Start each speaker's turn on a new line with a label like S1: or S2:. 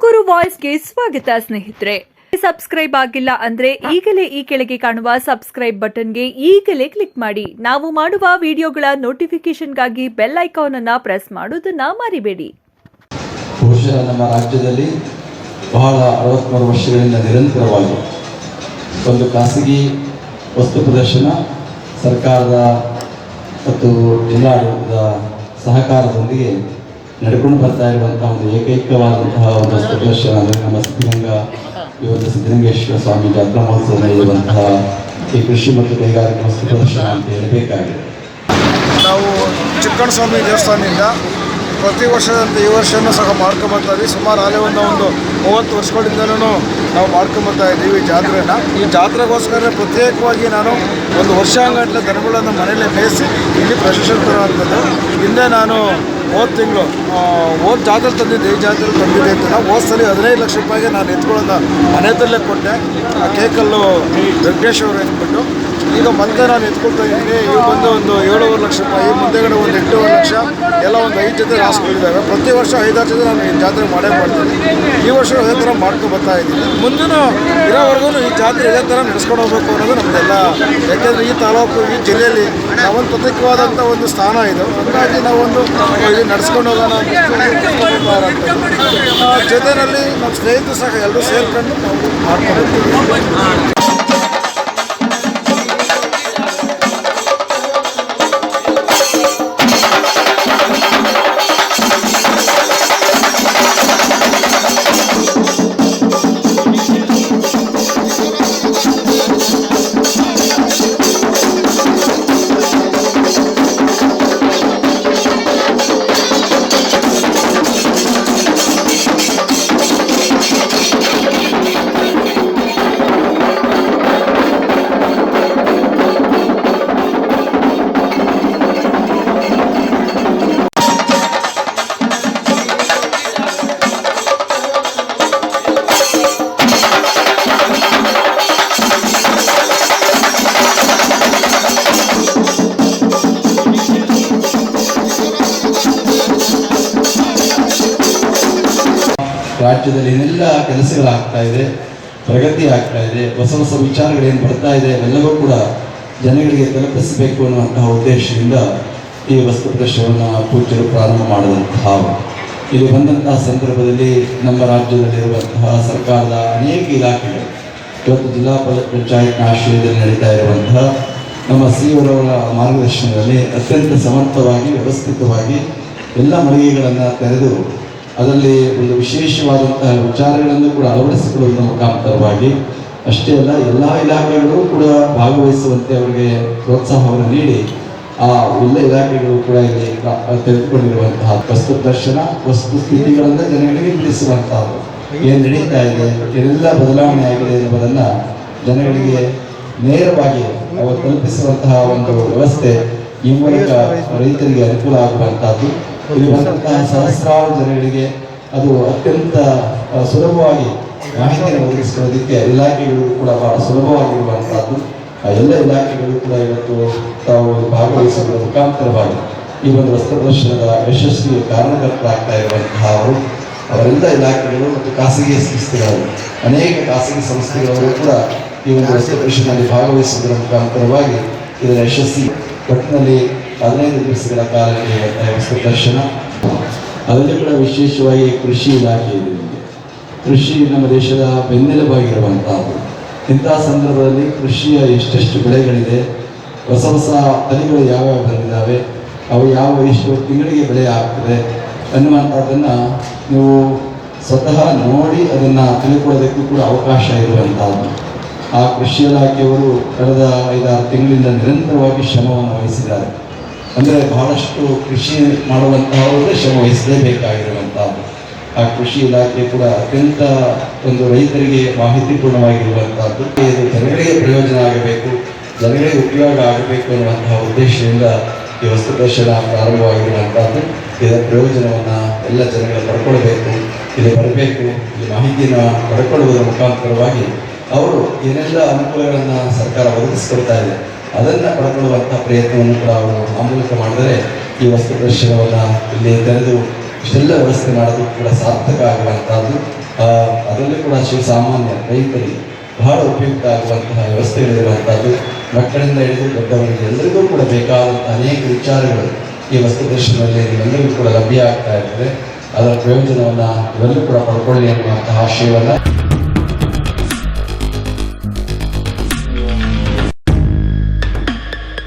S1: ತುಮಕೂರು ವಾಯ್ಸ್ಗೆ ಸ್ವಾಗತ ಸ್ನೇಹಿತರೆ. ಸಬ್ಸ್ಕ್ರೈಬ್ ಆಗಿಲ್ಲ ಅಂದ್ರೆ ಈಗಲೇ ಈ ಕೆಳಗೆ ಕಾಣುವ ಸಬ್ಸ್ಕ್ರೈಬ್ ಬಟನ್ಗೆ ಈಗಲೇ ಕ್ಲಿಕ್ ಮಾಡಿ. ನಾವು ಮಾಡುವ ವಿಡಿಯೋಗಳ ನೋಟಿಫಿಕೇಶನ್ಗಾಗಿ ಬೆಲ್ ಐಕಾನ್ ಅನ್ನು ಪ್ರೆಸ್ ಮಾಡೋದನ್ನ ಮರಿಬೇಡಿ.
S2: ಬಹುಶಃ ನಮ್ಮ ರಾಜ್ಯದಲ್ಲಿ ಬಹಳ 63 ವರ್ಷಗಳಿಂದ ನಿರಂತರವಾಗಿ ಒಂದು ಖಾಸಗಿ ವಸ್ತು ಪ್ರದರ್ಶನ ಸರ್ಕಾರದ ಮತ್ತು ಜಿಲ್ಲಾಡಳಿತದ ಸಹಕಾರದೊಂದಿಗೆ ನಡ್ಕೊಂಡು ಬರ್ತಾ ಇರುವಂತಹ ಒಂದು ಏಕೈಕವಾದಂತಹ ಒಂದು ವಸ್ತು ಪ್ರದರ್ಶನ ಅಂದರೆ ನಮ್ಮ ಸಿದ್ಧಗಂಗಾ ಇವತ್ತು ಸಿದ್ಧಲಿಂಗೇಶ್ವರ ಸ್ವಾಮಿ ಜಾತ್ರಾ ಮಹೋತ್ಸವ ನಡೆಯುವಂತಹ ಈ ಕೃಷಿ ಮತ್ತು ಕೈಗಾರಿಕಾ ವಸ್ತು ಪ್ರದರ್ಶನ ಅಂತ ಹೇಳಬೇಕಾಗಿದೆ.
S3: ನಾವು ಚಿಕ್ಕಣ್ಣ ಸ್ವಾಮಿ ದೇವಸ್ಥಾನದಿಂದ ಪ್ರತಿ ವರ್ಷದಂತೆ ಈ ವರ್ಷನೂ ಸಹ ಮಾಡ್ಕೊಂಬರ್ತಾ ಇದ್ದೀವಿ. ಸುಮಾರು ಅಲ್ಲೇ ಒಂದು 30 ವರ್ಷಗಳಿಂದಲೂ ನಾವು ಮಾಡ್ಕೊಂಬರ್ತಾ ಇದ್ದೀವಿ ಜಾತ್ರೆನ. ಈ ಜಾತ್ರೆಗೋಸ್ಕರ ಪ್ರತ್ಯೇಕವಾಗಿ ನಾನು ಒಂದು ವರ್ಷಾಂಗಟ್ಟಲೆ ದನಗಳನ್ನು ಮನೆಯಲ್ಲೇ ಮೇಯಿಸಿ ಇಲ್ಲಿ ಪ್ರಶಸ್ತಿ ತರುವಂಥದ್ದು. ಹಿಂದೆ ನಾನು ಹೋದ ಜಾತ್ರೆ ತಂದಿದ್ದೆ, ಈ ಜಾತ್ರೆ ತಂದಿದ್ದೆ ಅಂತ ನಾವು ಹೋದ್ಸಲಿ 15 ಲಕ್ಷ ರೂಪಾಯಿಗೆ ನಾನು ಎತ್ಕೊಳ್ಳೋದು ಮನೆ ಹತ್ರಲ್ಲೇ ಕೊಟ್ಟೆ. ಆ ಕೇಕಲ್ಲು ವೆಂಕಟೇಶ್ ಅವರು ಎತ್ಬಿಟ್ಟು ಈಗ ಮತ್ತೆ ನಾನು ಎತ್ಕೊಳ್ತಾ ಇದ್ದೀನಿ. ಈಗ ಬಂದು ಒಂದು 7.5 ಲಕ್ಷ ರೂಪಾಯಿ, ಮುಂದೆಗಡೆ ಒಂದು 8.5 ಲಕ್ಷ ಎಲ್ಲ ಒಂದು 5 ಜೊತೆ ರಾಸುಗಳಿದ್ದಾವೆ. ಪ್ರತಿ ವರ್ಷ 5-6 ಜೊತೆ ನಾನು ಈ ಜಾತ್ರೆ ಮಾಡೇ ಮಾಡ್ತೀನಿ. ಈ ವರ್ಷ ಅದೇ ಥರ ಮಾಡ್ಕೊಂಡು ಬರ್ತಾ ಇದ್ದೀನಿ. ಮುಂದಿನ ಇರೋವರೆಗೂ ಈ ಜಾತ್ರೆ ಇದೇ ಥರ ನಡೆಸ್ಕೊಂಡು ಹೋಗ್ಬೇಕು ಅನ್ನೋದು ನಮ್ಮದೆಲ್ಲ. ಯಾಕೆಂದರೆ ಈ ತಾಲೂಕು, ಈ ಜಿಲ್ಲೆಯಲ್ಲಿ ನಾವೊಂದು ಪ್ರತ್ಯೇಕವಾದಂಥ ಒಂದು ಸ್ಥಾನ ಇದು. ಹಾಗಾಗಿ ನಾವೊಂದು ಇದು ನಡೆಸ್ಕೊಂಡು ಹೋಗೋಣ ಜೊತೆಯಲ್ಲಿ ನಮ್ಮ ಸ್ನೇಹಿತರು ಸಹ ಎಲ್ಲರೂ ಸೇರ್ಕೊಂಡು ನಾವು ಮಾಡ್ಕೊಂಡು
S2: ರಾಜ್ಯದಲ್ಲಿ ಏನೆಲ್ಲ ಕೆಲಸಗಳಾಗ್ತಾ ಇದೆ, ಪ್ರಗತಿ ಆಗ್ತಾ ಇದೆ, ಹೊಸ ಹೊಸ ವಿಚಾರಗಳೇನು ಬರ್ತಾ ಇದೆ ಅವೆಲ್ಲವೂ ಕೂಡ ಜನಗಳಿಗೆ ತಲುಪಿಸಬೇಕು ಅನ್ನುವಂತಹ ಉದ್ದೇಶದಿಂದ ಈ ವಸ್ತು ಪ್ರದರ್ಶನವನ್ನು ಪೂಜ್ಯರು ಪ್ರಾರಂಭ ಮಾಡಿದಂತಹ ಇಲ್ಲಿ ಬಂದಂತಹ ಸಂದರ್ಭದಲ್ಲಿ ನಮ್ಮ ರಾಜ್ಯದಲ್ಲಿರುವಂತಹ ಸರ್ಕಾರದ ಅನೇಕ ಇಲಾಖೆಗಳು ಇವತ್ತು ಜಿಲ್ಲಾ ಪಂಚಾಯತ್ನ ಆಶ್ರಯದಲ್ಲಿ ನಡೀತಾ ಇರುವಂತಹ ನಮ್ಮ ಸಿಇಒರವರ ಮಾರ್ಗದರ್ಶನದಲ್ಲಿ ಅತ್ಯಂತ ಸಮರ್ಥವಾಗಿ ವ್ಯವಸ್ಥಿತವಾಗಿ ಎಲ್ಲ ಮಳಿಗೆಗಳನ್ನು ತೆರೆದು ಅದರಲ್ಲಿ ಒಂದು ವಿಶೇಷವಾದಂತಹ ವಿಚಾರಗಳನ್ನು ಕೂಡ ಅಳವಡಿಸಿಕೊಳ್ಳುವುದರ ಮುಖಾಂತರವಾಗಿ ಅಷ್ಟೇ ಅಲ್ಲ, ಎಲ್ಲ ಇಲಾಖೆಗಳು ಕೂಡ ಭಾಗವಹಿಸುವಂತೆ ಅವರಿಗೆ ಪ್ರೋತ್ಸಾಹವನ್ನು ನೀಡಿ ಆ ಎಲ್ಲ ಇಲಾಖೆಗಳು ಕೂಡ ಇಲ್ಲಿ ತೆಗೆದುಕೊಂಡಿರುವಂತಹ ವಸ್ತು ಪ್ರದರ್ಶನ, ವಸ್ತು ಸ್ಥಿತಿಗಳನ್ನು ಜನಗಳಿಗೆ ತಿಳಿಸುವಂತಹದ್ದು, ಏನು ನಡೀತಾ ಇದೆ, ಏನೆಲ್ಲ ಬದಲಾವಣೆ ಆಗಿದೆ ಎನ್ನುವುದನ್ನು ಜನಗಳಿಗೆ ನೇರವಾಗಿ ಅವರು ತಲುಪಿಸುವಂತಹ ಒಂದು ವ್ಯವಸ್ಥೆ ಈ ಮೂಲಕ ರೈತರಿಗೆ ಅನುಕೂಲ ಆಗುವಂತಹದ್ದು. ಇಲ್ಲಿ ಬಂದಂತಹ ಸಹಸ್ರಾರು ಜನಗಳಿಗೆ ಅದು ಅತ್ಯಂತ ಸುಲಭವಾಗಿ ಮಾಹಿತಿಯನ್ನು ಒದಗಿಸಿಕೊಳ್ಳೋದಕ್ಕೆ ಇಲಾಖೆಗಳು ಕೂಡ ಬಹಳ ಸುಲಭವಾಗಿರುವಂತಹದ್ದು. ಆ ಎಲ್ಲ ಇಲಾಖೆಗಳು ಕೂಡ ಇವತ್ತು ತಾವು ಭಾಗವಹಿಸುವ ಮುಖಾಂತರವಾಗಿ ಈ ಒಂದು ವಸ್ತು ಪ್ರದರ್ಶನದ ಯಶಸ್ವಿಗೆ ಕಾರಣಕರ್ತರಾಗ್ತಾ ಇರುವಂತಹ ಅವರೆಲ್ಲ ಇಲಾಖೆಗಳು ಮತ್ತು ಖಾಸಗಿ ಸಂಸ್ಥೆಗಳು, ಅನೇಕ ಖಾಸಗಿ ಸಂಸ್ಥೆಗಳವರು ಕೂಡ ಈ ಒಂದು ವಸ್ತು ಪ್ರದರ್ಶನದಲ್ಲಿ ಭಾಗವಹಿಸುವುದರ ಮುಖಾಂತರವಾಗಿ ಇದರ ಯಶಸ್ವಿ ಒಟ್ಟಿನಲ್ಲಿ 15 ದಿವಸಗಳ ಕಾಲ ನಡೆಯುವಂತಹ ವಸ್ತು ಪ್ರದರ್ಶನ. ಅದರಲ್ಲಿ ಕೂಡ ವಿಶೇಷವಾಗಿ ಕೃಷಿ ಇಲಾಖೆ ಇದೆ. ಕೃಷಿ ನಮ್ಮ ದೇಶದ ಬೆನ್ನೆಲುಬಾಗಿರುವಂತಹದ್ದು. ಇಂತಹ ಸಂದರ್ಭದಲ್ಲಿ ಕೃಷಿಯ ಎಷ್ಟೆಷ್ಟು ಬೆಳೆಗಳಿದೆ, ಹೊಸ ಹೊಸ ತಳಿಗಳು ಯಾವ್ಯಾವ ಬಂದಿದ್ದಾವೆ, ಅವು ಎಷ್ಟು ತಿಂಗಳಿಗೆ ಬೆಳೆ ಆಗ್ತದೆ ಅನ್ನುವಂಥದ್ದನ್ನು ನೀವು ಸ್ವತಃ ನೋಡಿ ಅದನ್ನು ತಿಳ್ಕೊಳ್ಳೋದಕ್ಕೂ ಕೂಡ ಅವಕಾಶ ಇರುವಂತಹದ್ದು. ಆ ಕೃಷಿ ಇಲಾಖೆಯವರು ಕಳೆದ 5-6 ತಿಂಗಳಿಂದ ನಿರಂತರವಾಗಿ ಶ್ರಮವನ್ನು ವಹಿಸಿದ್ದಾರೆ. ಅಂದರೆ ಬಹಳಷ್ಟು ಕೃಷಿ ಮಾಡುವಂತಹವರೇ ಶ್ರಮ ವಹಿಸಲೇಬೇಕಾಗಿರುವಂಥದ್ದು. ಆ ಕೃಷಿ ಇಲಾಖೆ ಕೂಡ ಅತ್ಯಂತ ಒಂದು ರೈತರಿಗೆ ಮಾಹಿತಿಪೂರ್ಣವಾಗಿರುವಂಥದ್ದು. ಇದು ಜನಗಳಿಗೆ ಪ್ರಯೋಜನ ಆಗಬೇಕು, ಜನಗಳಿಗೆ ಉಪಯೋಗ ಆಗಬೇಕು ಅನ್ನುವಂತಹ ಉದ್ದೇಶದಿಂದ ಈ ವಸ್ತು ಪ್ರದರ್ಶನ ಪ್ರಾರಂಭವಾಗಿರುವಂಥದ್ದು. ಇದರ ಪ್ರಯೋಜನವನ್ನು ಎಲ್ಲ ಜನಗಳು ಪಡ್ಕೊಳ್ಬೇಕು, ಇಲ್ಲಿ ಬರಬೇಕು, ಈ ಮಾಹಿತಿಯನ್ನು ಪಡ್ಕೊಳ್ಳುವುದರ ಮುಖಾಂತರವಾಗಿ ಅವರು ಏನೆಲ್ಲ ಅನುಕೂಲಗಳನ್ನು ಸರ್ಕಾರ ಒದಗಿಸ್ಕೊಡ್ತಾ ಇದೆ ಅದನ್ನು ಪಡ್ಕೊಳ್ಳುವಂಥ ಪ್ರಯತ್ನವನ್ನು ಕೂಡ ಅವರು ಆ ಮೂಲಕ ಮಾಡಿದರೆ ಈ ವಸ್ತು ಪ್ರದರ್ಶನವನ್ನು ಇಲ್ಲಿ ತೆರೆದು ಇಷ್ಟೆಲ್ಲ ವ್ಯವಸ್ಥೆ ಮಾಡೋದು ಕೂಡ ಸಾರ್ಥಕ ಆಗುವಂಥದ್ದು. ಅದರಲ್ಲೂ ಕೂಡ ಶ್ರೀಸಾಮಾನ್ಯ ರೈತರಿಗೆ ಬಹಳ ಉಪಯುಕ್ತ ಆಗುವಂತಹ ವ್ಯವಸ್ಥೆಗಳಿರುವಂಥದ್ದು. ಮಕ್ಕಳಿಂದ ಹಿಡಿದು ದೊಡ್ಡವರಿಗೆ ಎಲ್ಲರಿಗೂ ಕೂಡ ಬೇಕಾದಂಥ ಅನೇಕ ವಿಚಾರಗಳು ಈ ವಸ್ತು ಪ್ರದರ್ಶನದಲ್ಲಿ ನಿಮ್ಮೆಲ್ಲರಿಗೂ ಕೂಡ ಲಭ್ಯ ಆಗ್ತಾ ಇರ್ತದೆ. ಅದರ ಪ್ರಯೋಜನವನ್ನು ಇವೆಲ್ಲರೂ ಕೂಡ ಪಡ್ಕೊಳ್ಳಿ ಅನ್ನುವಂತಹ ಆಶಯವನ್ನು